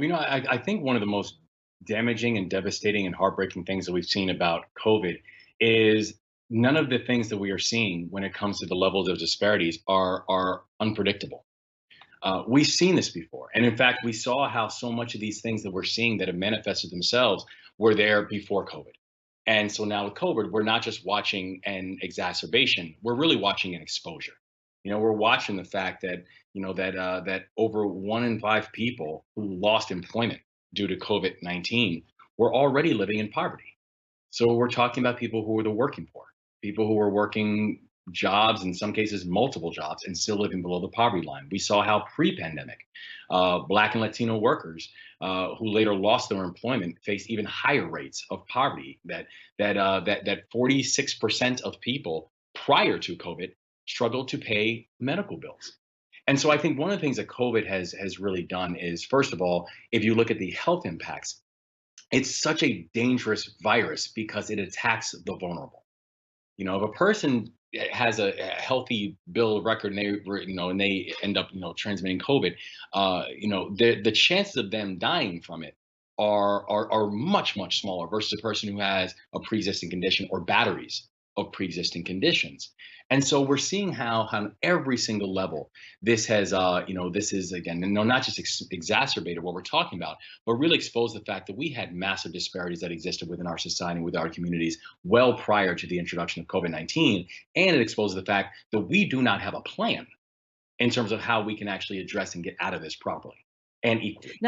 I think one of the most damaging and devastating and heartbreaking things that we've seen about COVID is none of the things that we are seeing when it comes to the levels of disparities are unpredictable. We've seen this before, and in fact, we saw how so much of these things that we're seeing that have manifested themselves were there before COVID. And so now with COVID, we're not just watching an exacerbation; we're really watching an exposure. We're watching the fact that that over 1 in 5 people who lost employment due to COVID-19 were already living in poverty. So we're talking about people who are the working poor, people who are working jobs, in some cases multiple jobs, and still living below the poverty line. We saw how pre-pandemic, Black and Latino workers who later lost their employment faced even higher rates of poverty. That 46% of people prior to COVID struggled to pay medical bills. And so I think one of the things that COVID has really done is, first of all, if you look at the health impacts, it's such a dangerous virus because it attacks the vulnerable. If a person has a healthy bill of record and they end up transmitting COVID, the chances of them dying from it are much smaller versus a person who has a pre-existing condition or batteries of pre-existing conditions. And so we're seeing how on every single level this has this is again not just exacerbated what we're talking about, but really exposed the fact that we had massive disparities that existed within our society, with our communities, well prior to the introduction of COVID-19. And it exposes the fact that we do not have a plan in terms of how we can actually address and get out of this properly and equally. Now,